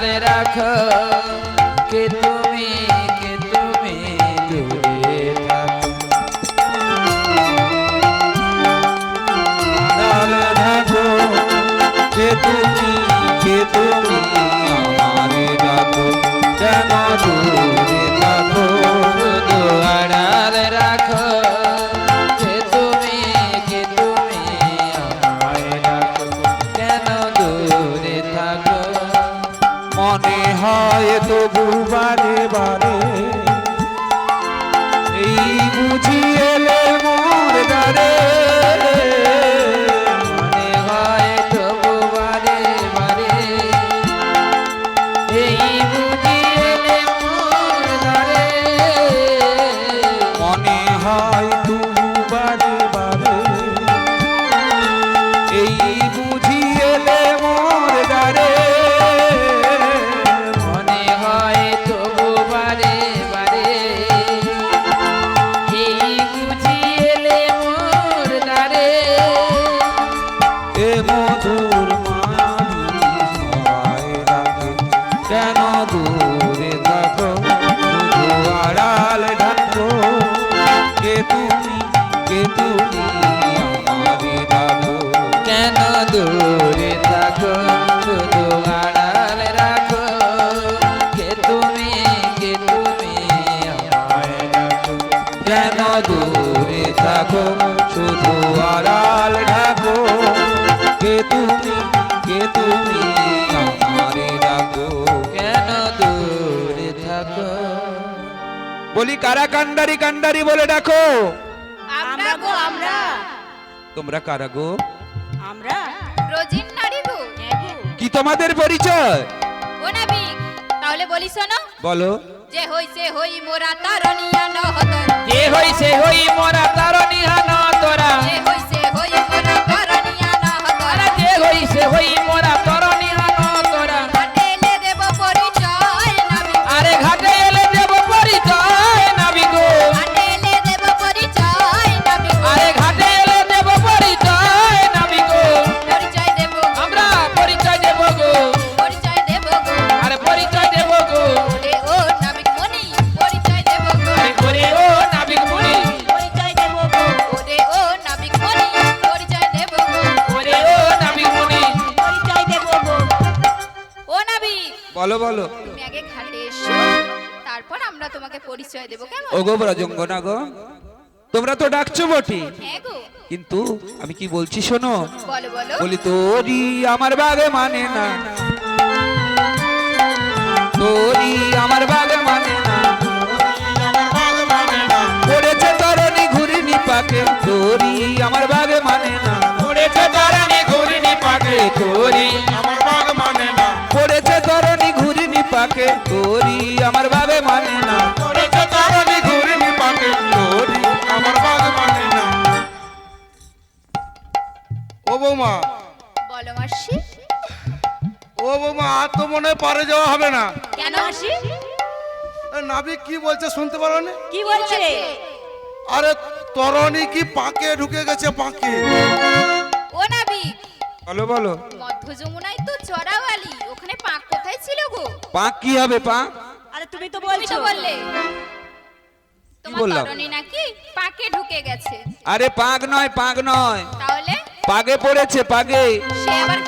আড়ালে রাখো কে তুমি দূরে থাকো আড়ালে রাখো কে তুমি আমারে রাখো কেন দূরে থাকো শুধু আড়ালে রাখো কে তুমি আমারে রাখো কেন দূরে থাকো মনে হয় তবু বারে বারে এই বুঝি এলে মোর দ্বারে মনে হয় তবু বারে বারে এই বুঝি এলে মোর দ্বারে মনে হয় তবু বারে বারে এই বুঝি এলে মোর দ্বারে মনে হয় তবু বারে বারে এই বুঝি এলে মোর দ্বারে এ মধুর মাঝি সবাই রাখে কেন দূরে থাকো শুধু আড়াল ঢাকো কে তুমি আমারে রাখো কেন দূরে থাকো শুধু আড়াল রাখো কে তুমি আমারে রাখো কেন দূরে থাকো শুধু আড়াল ঢাকো কে তুমি আমারে রাখো কেন দূরে থাকো বলি কারা কান্ডারি কান্ডারি বলে ডাকো আমরা গো আমরা তোমরা কারা গো আমরা রোজিন নারী গো কি তোমাদের পরিচয় ও নাবিক তাহলে বলি শোনো বলো যে হইছে হই মোরা তারনিয়া নহতর যে হইছে হই মোরা তারনিয়া নহতরা যে হইছে হই মোরা তারনিয়া নহতর যে হইছে হই মোরা তারনিয়া নহতরা ঘাটে এলে দেব পরিচয় নাবিক আরে ঘাটে এলে দেব পরিচয় নাবি গো ঘাটে এলে দেব পরিচয় নাবিক আরে ঘাটে এলে দেব পরিচয় নাবি গো পরিচয় দেব আমরা পরিচয় দেব গো পরিচয় দেব গো আরে পরিচয় দেব গো ওরে ও নাবিক মনি পরিচয় দেব গো আরে করে ও নাবিক মুনি পরিচয় দেব গো ওরে ও নাবিক মনি পরিচয় দেব গো করে ও নাবিক মুনি পরিচয় দেব গো ও নাবিক বলো বলো তুমি আগে ঘাটে এসো তারপর আমরা তোমাকে পরিচয় দেব কেমন ও গো ব্রজঙ্গনা গো তোমরা তো ডাকছো বটে হ্যাঁ গো কিন্তু আমি কি বলছি শোনো বলো বলো বলি তোরি আমার বাগে মানে না তোরি আমার বাগে মানে না পড়েছে তরণী ঘুরিনি পাকে তোরি আমার বাগে মানে না পড়েছে তরণী ঘুরিনি পাকে তোরি আমার বাগ মানে না পড়েছে তরণী ঘুরিনি পাকে তোরি আমার বাগে মানে না করেছে তারনি ঘুরিনি পাকে তোরি আমার বাগ মানে না ও বৌমা বলো মাসি ও বৌমা আর তো মনে হয় পারে যাওয়া হবে না কেন মাসি এ নাবিক কি বলছে শুনতে পারো না কি বলছে আরে তরণী কি পাকে ঢুকে গেছে পাকে ও নাবিক বলো বলো মধ্য যমুনায় তো চড়াওয়ালি ওখানে পাক কোথায় ছিল গো পাক কি হবে পাক আরে তুমি তো তুমি তো বলছো বললে তোমার বললাম? তরণী নাকি পাকে ঢুকে গেছে আরে পাক নয় তাহলে পাগে পড়েছে পাগে সে আবার